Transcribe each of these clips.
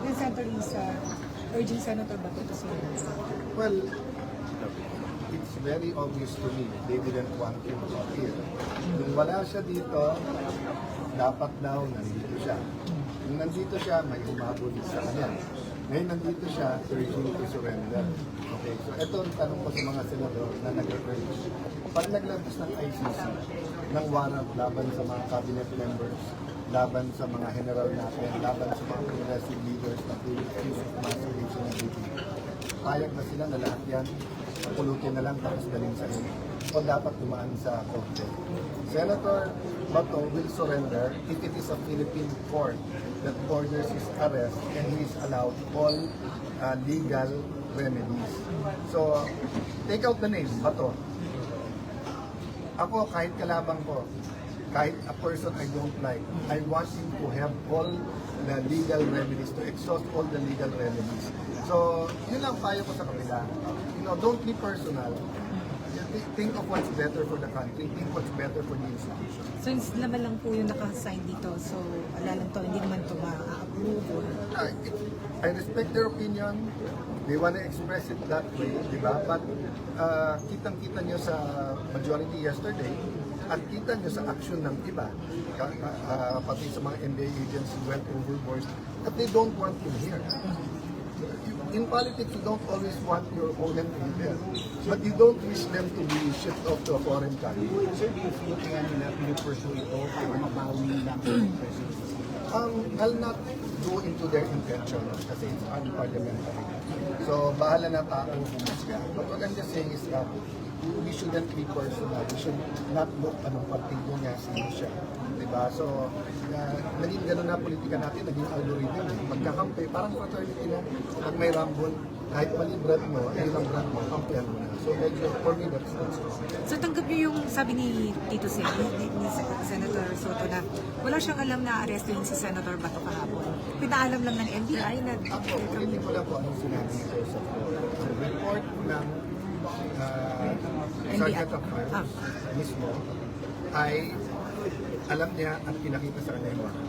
Then Senator Lisa, urging Senator Bato to surrender. Well, it's very obvious to me they didn't want him here. Nung wala siya dito, dapat daw nandito siya. Nung nandito siya, may umabot sa kanya. Ngayon nandito siya, urging to surrender. Okay, so ito ang tanong ko sa mga senador na nag-urge. Pag naglabas ng ICC, ng warrant laban sa mga cabinet members, laban sa mga general natin, laban sa mga progressive leaders na accused of masturbation and raping, payag na sila na lahat yan, pulutin na lang tapos galing sa inyo. O dapat dumaan sa korte. Senator Bato will surrender if it is a Philippine court that orders his arrest and he is allowed all legal remedies. So, take out the name, Bato. Ako, kahit kalabang ko, kahit a person I don't like, I want him to have all the legal remedies, to exhaust all the legal remedies. So, yun lang payo ko sa kanila. You know, don't be personal. Think of what's better for the country. Think what's better for the institution. So, naman lang po yung naka-sign dito. So, wala lang to, hindi naman to ma-approve or... I respect their opinion. They want to express it that way, di ba? But kitang-kita nyo sa majority yesterday at kita nyo sa action ng iba, pati sa mga NBA agents who went overboard, that they don't want him here. In politics, you don't always want your opponent in there, but you don't wish them to be shipped off to a foreign country. Sir, do you feel kaya nila pinupursue ito para mabawi lang ang presidency? I'll not go into their intentions kasi it's unparliamentary. So, bahala na tao humusga. But what I'm just saying is that we shouldn't be personal. We should not look anong partido niya, sino siya. Diba? So, naging gano'n na politika natin, naging algorithm. Pagkakampi, parang fraternity na. Pag may rumble, kahit mali brand mo, ay ilang brand mo, kampihan mo na. So, medyo, for me, that's not so. So, tanggap niyo yung sabi ni Tito Sen, ni Senator Soto na wala siyang alam na arrestuin si Senator Bato kahapon. Pinaalam lang ng NBI na... Ako, ulitin ko lang po anong sinabi nito sa ang report ng Sergeant of Arms mismo ay alam niya at pinakita sa kanya yung warrant.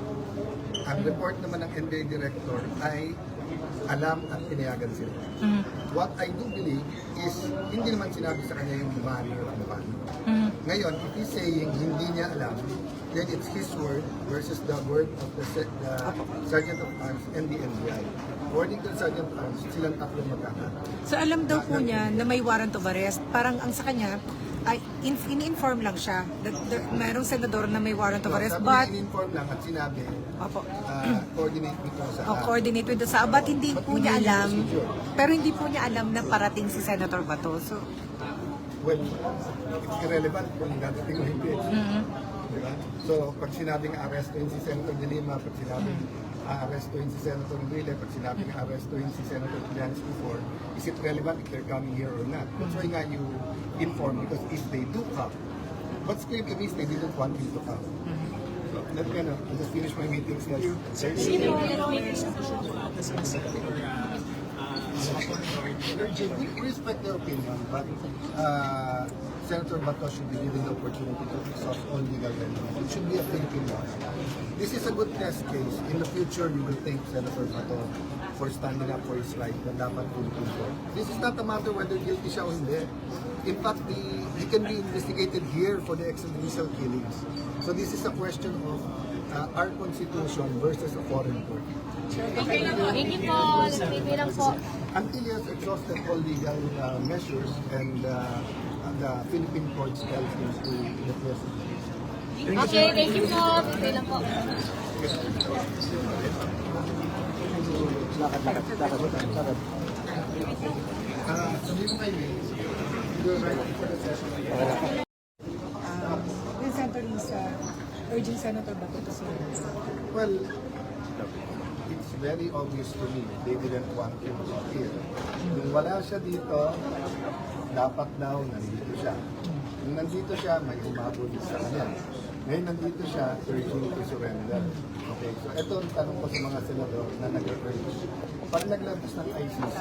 Ang report naman ng NBI Director ay alam at pinayagan sila. What I do believe is hindi naman sinabi sa kanya yung mani o ano paano. Ngayon, if he's saying hindi niya alam, then it's his word versus the word of the Sergeant of Arms and the NBI. According to the Sergeant of Arms, silang tatlong magkakata. So, alam daw po niya na may warrant of arrest. Parang ang sa kanya, ay in-inform lang siya. Mayroong senador na may warrant of arrest, Sabi but... niya, in-inform lang at sinabi, Opo. coordinate with sa Coordinate with the sa but hindi But po hindi niya yung alam. procedure. Pero hindi po niya alam na parating si Senator Bato. So, Well, it's irrelevant kung dadating o hindi. Diba? So, pag sinabing arrestuin si Senator De Lima, pag sinabing arrestuin si Senator Enrile, pag sinabing arrestuin si Senator Trillanes before, is it relevant if they're coming here or not? That's why nga you inform, because if they do come, what's clear to me is they didn't want him to come. So, let me, I'll just finish my meetings now. We respect their opinion, but Senator Bato should be given the opportunity to exhaust all legal remedies. It should be a Philippine law. This is a good test case. In the future, you will thank Senator Bato for standing up for his right na dapat Philippine court. This is not a matter whether guilty siya o hindi. In fact, he can be investigated here for the extrajudicial killings. So this is a question of our constitution versus a foreign court. Okay lang po. Thank you po. Thank you lang po. Until he has exhausted all legal measures and the Philippine courts tells him to the president. Okay, thank you po. Okay lang po. Sabi mo kayo, you're right for the session. then Senator Lisa, urging Senator Bato to surrender. Well, it's very obvious to me they didn't want him here. Nung wala siya dito, dapat daw nandito siya. Nung nandito siya, may umabot sa kanya. Ngayon nandito siya, urging to surrender. Okay, so ito ang tanong ko sa mga senador na nag-urge. Pag naglabas ng ICC,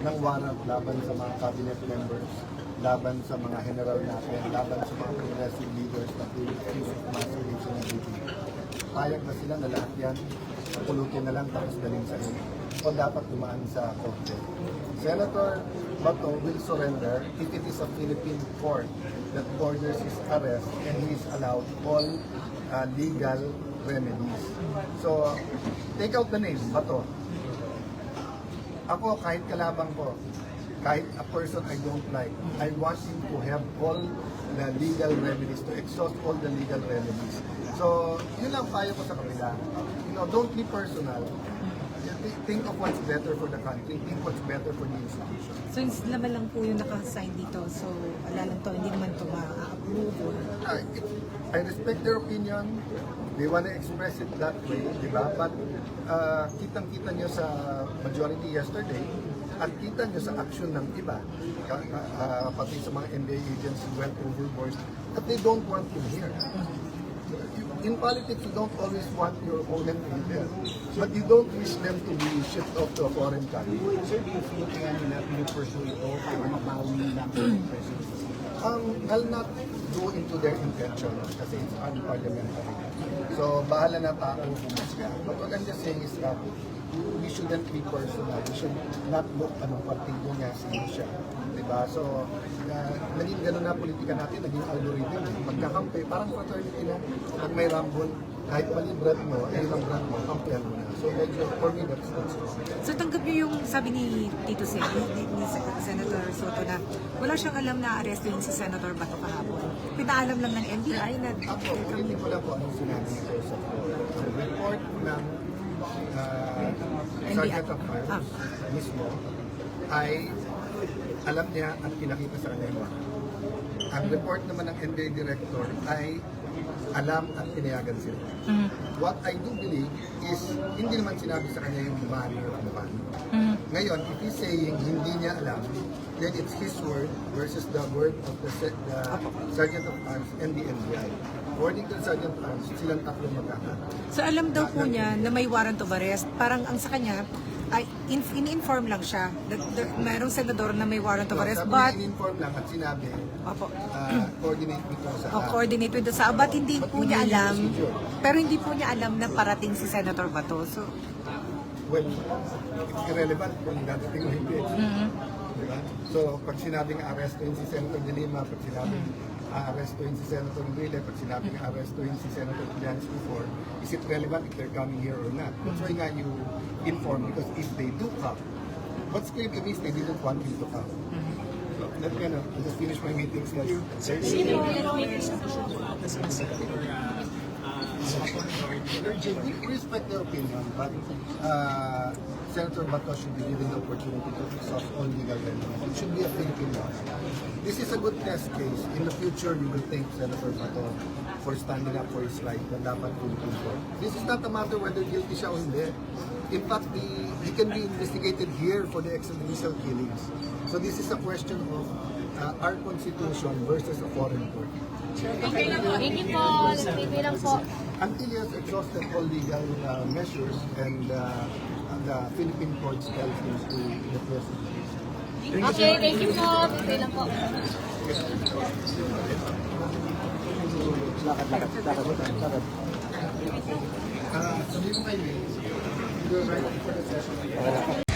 ng warrant laban sa mga cabinet members, laban sa mga general natin, laban sa mga progressive leaders na accused of masturbation and raping, payag na sila na lahat yan, pulutin na lang tapos dalhin sa inyo. O dapat dumaan sa korte. Senator Bato will surrender if it is a Philippine court that orders his arrest and he is allowed all legal remedies. So, take out the name, Bato. Ako, kahit kalabang ko, kahit a person I don't like, I want him to have all the legal remedies, to exhaust all the legal remedies. So, yun lang payo ko sa kanila. You know, don't be personal. Think of what's better for the country. Think what's better for the institution. So yung laman lang po yung nakasign dito. So wala lang to, hindi naman to ma-approve. Or... I respect their opinion. They want to express it that way, di ba? But kitang-kita nyo sa majority yesterday at kita nyo sa action ng iba, pati sa mga NBA agents who went overboard, that they don't want you here. In politics, you don't always want your opponent to be there. But you don't wish them to be shipped off to a foreign country. Sir, do you feel kaya nila pinupursue ito para mabawi lang ang presidency? I'll not go into their intention kasi it's unparliamentary. So, bahala na tao humusga. But what I'm just saying is that we shouldn't be personal. We should not look anong partido niya, sino siya. Diba? So, naging gano'n na politika natin, naging algorithm. Magkakampi, parang fraternity na. Pag may rambol, kahit mali brand mo, ay ilang brand mo, kampihan mo na. So, medyo, for me, that's wrong. So tanggap niyo yung sabi ni Tito Sen, ni Senator Soto na wala siyang alam na arrestuin si Senator Bato kahapon. Pinaalam lang ng NBI na... Ako, ulitin ko lang po anong sinabi nito sa report ng Sergeant of Arms mismo ay alam niya at pinakita sa kanya yung mga. Ang report naman ng NBI Director ay alam at pinayagan sila. What I do believe is hindi naman sinabi sa kanya yung manner of the man. Ngayon, if he's saying hindi niya alam, then it's his word versus the word of the Sergeant of Arms and the NBI. According to the Sergeant of Arms, silang tatlong magkakata. So alam daw po niya na may warrant of arrest. Parang ang sa kanya, ay in-inform lang siya. Mayroong senador na may warrant of arrest, but... in-inform lang at sinabi, Opo. coordinate with sa Coordinate with the sa, but hindi po niya alam, pero hindi po niya alam na parating si Senator Bato. So, well, it's irrelevant kung dadating o hindi. Diba? So, pag sinabing arrestuin si Senator De Lima, pag sinabing arrestuin si Senator Enrile, pag sinabing arrestuin si Senator Trillanes before, is it relevant if they're coming here or not? That's why nga you inform, because if they do come, what's clear to me is they didn't want you to come. So, that kind of, I'll just finish my meetings guys. We respect their opinion, but Senator Bato should be given the opportunity to exhaust all legal remedies. It should be a Philippine law. This is a good test case. In the future, you will thank Senator Bato for standing up for his right na dapat Philippine court. This is not a matter whether guilty siya o hindi. In fact, he can be investigated here for the extrajudicial killings. So this is a question of our constitution versus a foreign court. Thank you po. Nagpipil lang po. Until he has exhausted all legal measures and the Philippine courts tells him to the president. Okay, thank you po. Nagpipil lang po. Sabi ko kayo, you're right for the session.